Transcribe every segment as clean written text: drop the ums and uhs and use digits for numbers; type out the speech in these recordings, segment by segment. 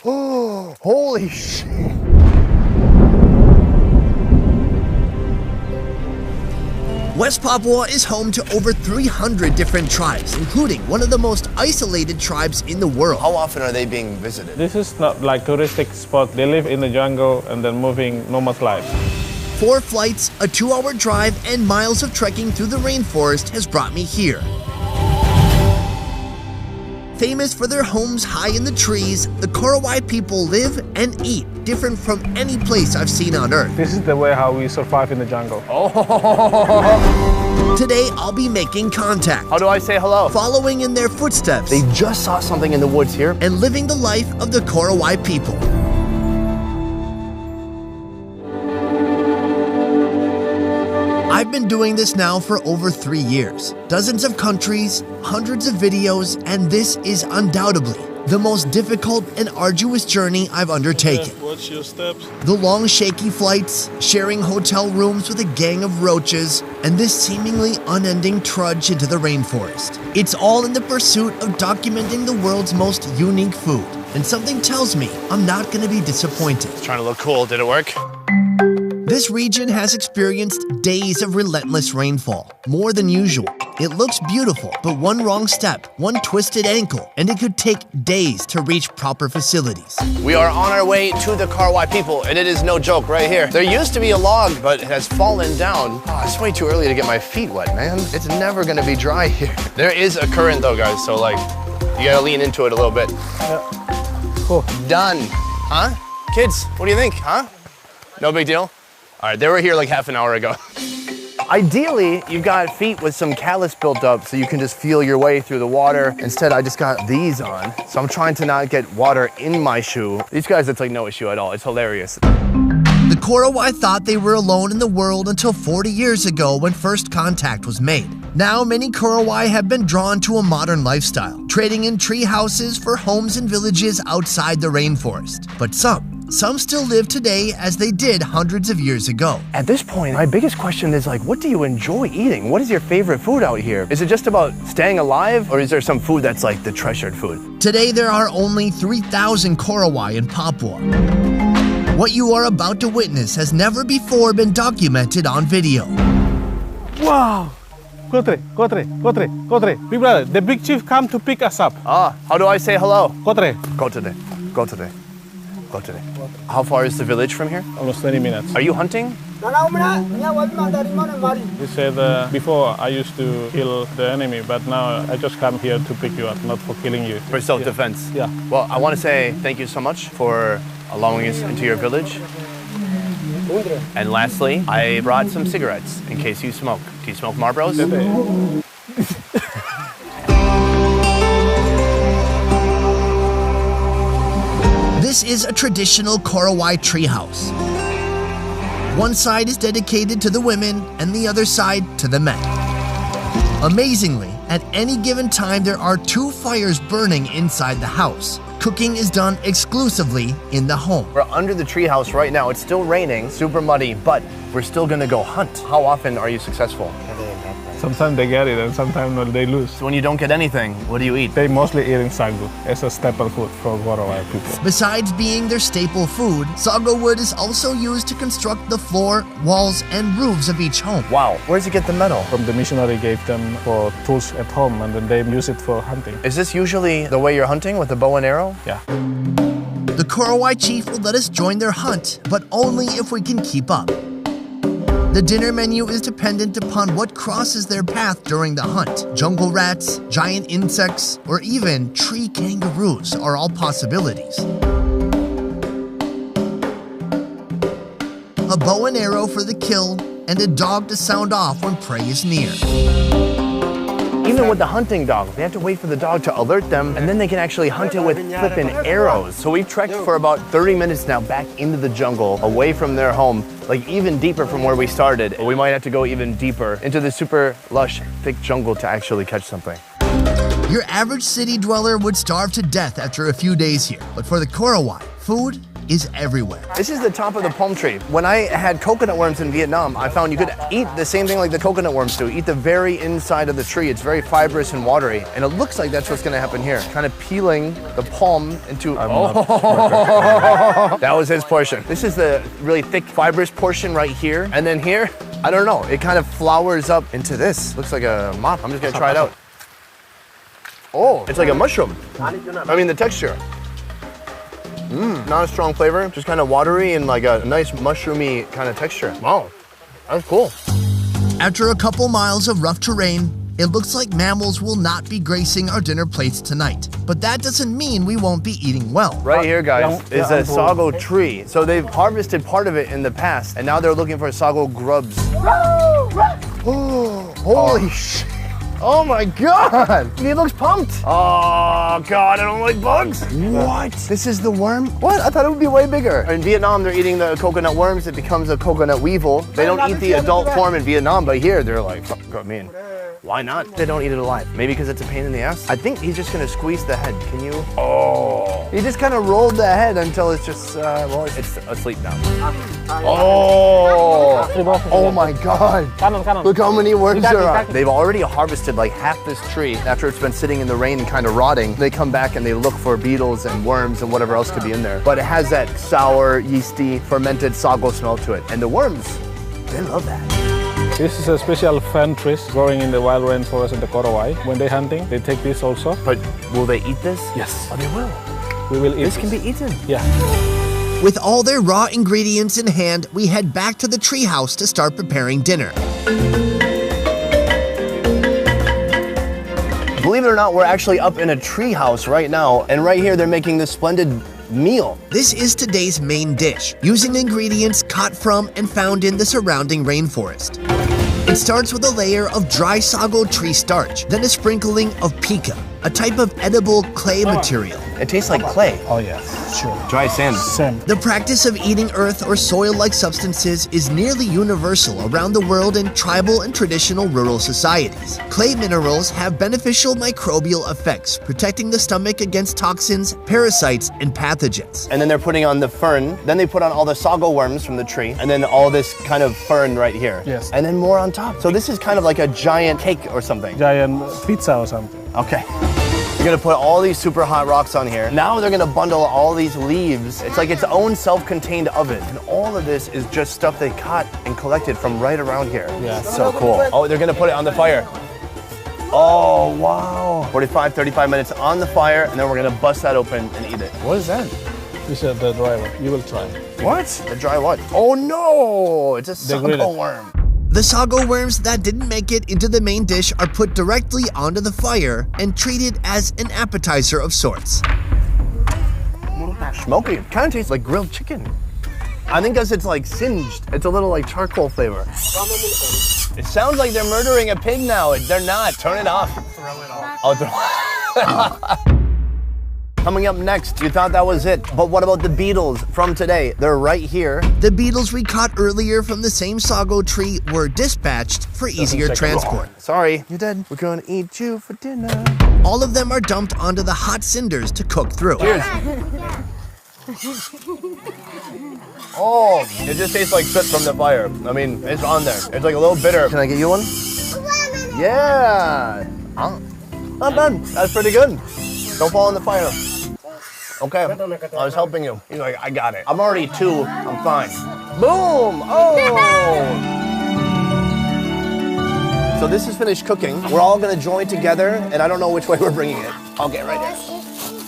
Oh, holy shit. West Papua is home to over 300 different tribes, including one of the most isolated tribes in the world. How often are they being visited? This is not like touristic spot. They live in the jungle and then moving nomad life. 4 flights, a 2-hour drive, and miles of trekking through the rainforest has brought me here. Famous for their homes high in the trees, the Korowai people live and eat different from any place I've seen on Earth. This is the way how we survive in the jungle. Today, I'll be making contact. How do I say hello? Following in their footsteps. They just saw something in the woods here. And living the life of the Korowai people. I've been doing this now for over 3 years. Dozens of countries, hundreds of videos, and this is undoubtedly the most difficult and arduous journey I've undertaken. Watch your steps. The long, shaky flights, sharing hotel rooms with a gang of roaches, and this seemingly unending trudge into the rainforest. It's all in the pursuit of documenting the world's most unique food. And something tells me I'm not going to be disappointed. Trying to look cool. Did it work? This region has experienced days of relentless rainfall, more than usual. It looks beautiful, but one wrong step, one twisted ankle, and it could take days to reach proper facilities. We are on our way to the Korowai people, and it is no joke right here. There used to be a log, but it has fallen down. Oh, it's way too early to get my feet wet, man. It's never gonna be dry here. There is a current though, guys, so like, you gotta lean into it a little bit. Cool. Done. Huh? Kids, what do you think, huh? No big deal? All right, they were here like half an hour ago. Ideally, you've got feet with some callus built up so you can just feel your way through the water. Instead, I just got these on. So I'm trying to not get water in my shoe. These guys, it's like no issue at all. It's hilarious. The Korowai thought they were alone in the world until 40 years ago when first contact was made. Now, many Korowai have been drawn to a modern lifestyle, trading in tree houses for homes and villages outside the rainforest. But some still live today as they did hundreds of years ago. At this point, my biggest question is like, what do you enjoy eating? What is your favorite food out here? Is it just about staying alive, or is there some food that's like the treasured food? Today, there are only 3,000 Korowai in Papua. What you are about to witness has never before been documented on video. Wow. Kotre, Kotre, Kotre, Kotre. Big brother, the big chief come to pick us up. Ah, how do I say hello? Kotre. Go today. Go today. Go today. How far is the village from here? Almost 20 minutes. Are you hunting? He said before I used to kill the enemy, but now I just come here to pick you up, not for killing you. For self-defense? Yeah. Well, I want to say thank you so much for allowing us into your village. And lastly, I brought some cigarettes in case you smoke. Do you smoke Marlboros? This is a traditional Korowai treehouse. One side is dedicated to the women and the other side to the men. Amazingly, at any given time there are 2 fires burning inside the house. Cooking is done exclusively in the home. We're under the treehouse right now. It's still raining, super muddy, but we're still gonna go hunt. How often are you successful? Sometimes they get it and sometimes they lose. So when you don't get anything, what do you eat? They mostly eating sagu. It's a staple food for Korowai people. Besides being their staple food, sago wood is also used to construct the floor, walls, and roofs of each home. Wow, where does it get the metal? From the missionary gave them for tools at home and then they use it for hunting. Is this usually the way you're hunting, with a bow and arrow? Yeah. The Korowai chief will let us join their hunt, but only if we can keep up. The dinner menu is dependent upon what crosses their path during the hunt. Jungle rats, giant insects, or even tree kangaroos are all possibilities. A bow and arrow for the kill, and a dog to sound off when prey is near. Even with the hunting dog, they have to wait for the dog to alert them, and then they can actually hunt it with flippin' arrows. So we've trekked for about 30 minutes now back into the jungle, away from their home, like even deeper from where we started. But we might have to go even deeper into the super lush, thick jungle to actually catch something. Your average city dweller would starve to death after a few days here, but for the Korowai, food is everywhere. This is the top of the palm tree. When I had coconut worms in Vietnam, I found you could eat the same thing like the coconut worms do. Eat the very inside of the tree. It's very fibrous and watery. And it looks like that's what's gonna happen here. Kind of peeling the palm into, that was his portion. This is the really thick, fibrous portion right here. And then here, I don't know, it kind of flowers up into this. Looks like a mop. I'm just gonna try it out. Oh, it's like a mushroom. I mean, the texture. Not a strong flavor, just kind of watery and like a nice mushroomy kind of texture. Wow, that's cool. After a couple miles of rough terrain, it looks like mammals will not be gracing our dinner plates tonight. But that doesn't mean we won't be eating well. Right here, guys, is a sago tree. So they've harvested part of it in the past, and now they're looking for sago grubs. Oh, holy shit. Oh my God, he looks pumped. Oh God, I don't like bugs. What? This is the worm? What? I thought it would be way bigger. In Vietnam, they're eating the coconut worms. It becomes a coconut weevil. They don't eat the adult form in Vietnam, but here they're like, I mean, why not? They don't eat it alive. Maybe because it's a pain in the ass. I think he's just gonna squeeze the head. Can you? Oh. He just kind of rolled the head until it's just, well, it's asleep now. Oh. Oh my God. Look how many worms there are. They've already harvested like half this tree. After it's been sitting in the rain and kind of rotting, they come back and they look for beetles and worms and whatever else could be in there. But it has that sour, yeasty, fermented sago smell to it. And the worms, they love that. This is a special fern tree growing in the wild rainforest in the Korowai. When they're hunting, they take this also. But will they eat this? Yes. Oh, they will. We will eat this. Can be eaten. Yeah. With all their raw ingredients in hand, we head back to the treehouse to start preparing dinner. Believe it or not, we're actually up in a treehouse right now, and right here they're making this splendid meal. This is today's main dish, using ingredients caught from and found in the surrounding rainforest. It starts with a layer of dry sago tree starch, then a sprinkling of pica, a type of edible clay material. It tastes like clay. Oh yeah, sure. Dry sand. Same. The practice of eating earth or soil-like substances is nearly universal around the world in tribal and traditional rural societies. Clay minerals have beneficial microbial effects, protecting the stomach against toxins, parasites, and pathogens. And then they're putting on the fern, then they put on all the sago worms from the tree, and then all this kind of fern right here. Yes. And then more on top. So this is kind of like a giant cake or something. Giant pizza or something. Okay. You're gonna put all these super hot rocks on here. Now they're gonna bundle all these leaves. It's like its own self-contained oven. And all of this is just stuff they caught and collected from right around here. Yeah. So cool. Oh, they're gonna put it on the fire. Oh, wow. 45, 35 minutes on the fire, and then we're gonna bust that open and eat it. What is that? This is the dry one. You will try. What? The dry what? Oh no, it's a sago worm. The sago worms that didn't make it into the main dish are put directly onto the fire and treated as an appetizer of sorts. Smoky. It kind of tastes like grilled chicken. I think because it's like singed. It's a little like charcoal flavor. It sounds like they're murdering a pig now. They're not. Turn it off. Throw it off. Oh, Coming up next, you thought that was it, but what about the beetles from today? They're right here. The beetles we caught earlier from the same sago tree were dispatched for easier transport. Sorry, you're dead. We're gonna eat you for dinner. All of them are dumped onto the hot cinders to cook through. Cheers. Oh, it just tastes like soot from the fire. I mean, it's on there. It's like a little bitter. Can I get you one? Yeah. Not bad. That's pretty good. Don't fall in the fire. Okay, I was helping you. He's like, I got it. I'm already 2, I'm fine. Boom! Oh! So this is finished cooking. We're all gonna join together, and I don't know which way we're bringing it. I'll get right there.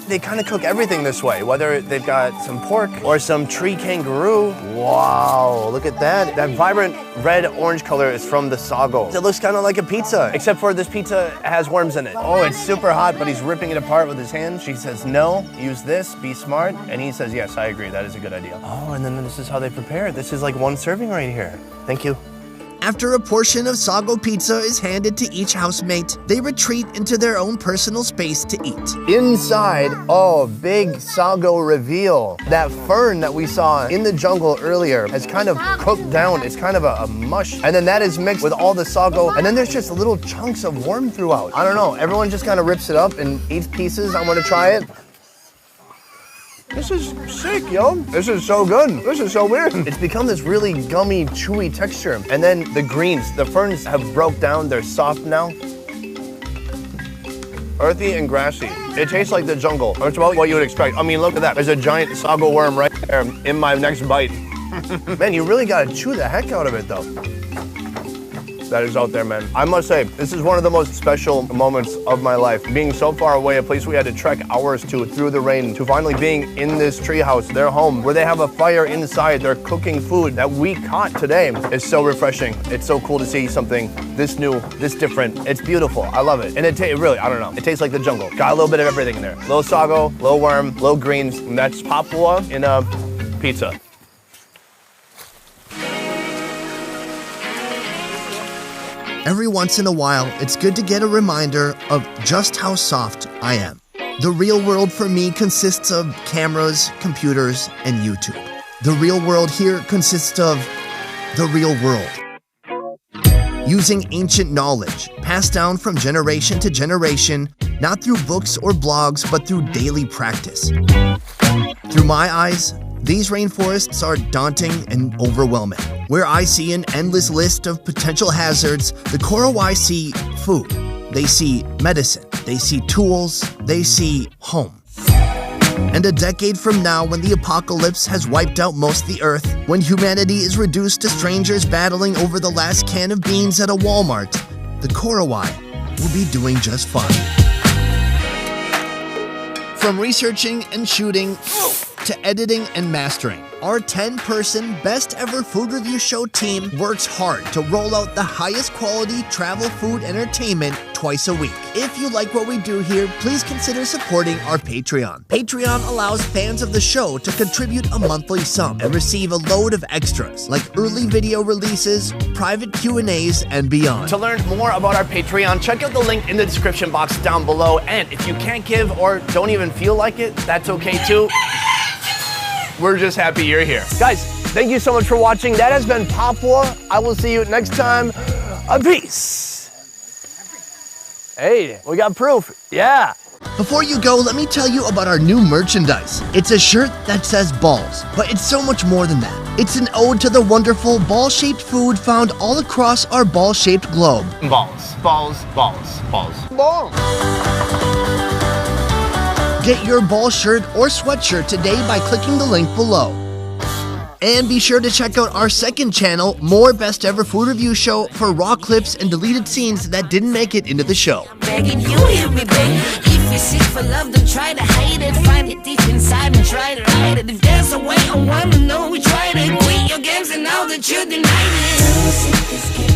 They kind of cook everything this way, whether they've got some pork or some tree kangaroo. Wow, look at that. That vibrant red-orange color is from the sago. It looks kind of like a pizza, except for this pizza has worms in it. Oh, it's super hot, but he's ripping it apart with his hands. She says, no, use this, be smart. And he says, yes, I agree, that is a good idea. Oh, and then this is how they prepare it. This is like one serving right here. Thank you. After a portion of sago pizza is handed to each housemate, they retreat into their own personal space to eat. Inside, oh, big sago reveal. That fern that we saw in the jungle earlier has kind of cooked down. It's kind of a mush. And then that is mixed with all the sago. And then there's just little chunks of worm throughout. I don't know. Everyone just kind of rips it up and eats pieces. I'm gonna try it. This is sick, yo. This is so good. This is so weird. It's become this really gummy, chewy texture. And then the greens, the ferns have broke down. They're soft now. Earthy and grassy. It tastes like the jungle. It's about what you would expect. I mean, look at that. There's a giant sago worm right there in my next bite. Man, you really gotta chew the heck out of it though. That is out there, man. I must say, this is one of the most special moments of my life. Being so far away, a place we had to trek hours to through the rain, to finally being in this treehouse, their home, where they have a fire inside, they're cooking food that we caught today. It's so refreshing. It's so cool to see something this new, this different. It's beautiful. I love it. And it really, I don't know, it tastes like the jungle. Got a little bit of everything in there. Little sago, little worm, little greens, and that's Papua in a pizza. Every once in a while, it's good to get a reminder of just how soft I am. The real world for me consists of cameras, computers, and YouTube. The real world here consists of the real world. Using ancient knowledge, passed down from generation to generation, not through books or blogs, but through daily practice. Through my eyes, these rainforests are daunting and overwhelming. Where I see an endless list of potential hazards, the Korowai see food. They see medicine. They see tools. They see home. And a decade from now, when the apocalypse has wiped out most of the earth, when humanity is reduced to strangers battling over the last can of beans at a Walmart, the Korowai will be doing just fine. From researching and shooting to editing and mastering, our 10-person best ever food review show team works hard to roll out the highest quality travel food entertainment twice a week. If you like what we do here, please consider supporting our Patreon. Patreon allows fans of the show to contribute a monthly sum and receive a load of extras like early video releases, private Q&As, and beyond. To learn more about our Patreon, check out the link in the description box down below. And if you can't give or don't even feel like it, that's okay too. We're just happy you're here. Guys, thank you so much for watching. That has been Papua. I will see you next time. Peace. Hey, we got proof. Yeah. Before you go, let me tell you about our new merchandise. It's a shirt that says balls, but it's so much more than that. It's an ode to the wonderful ball-shaped food found all across our ball-shaped globe. Balls, balls, balls, balls. Balls. Get your ball shirt or sweatshirt today by clicking the link below. And be sure to check out our second channel, More Best Ever Food Review Show, for raw clips and deleted scenes that didn't make it into the show. Begging you, hear me, baby. If you seek for love, don't try to hide it. Find it deep inside and try to hide it. If there's a way, I wanna know we tried it. Quit your games and now that you denied it.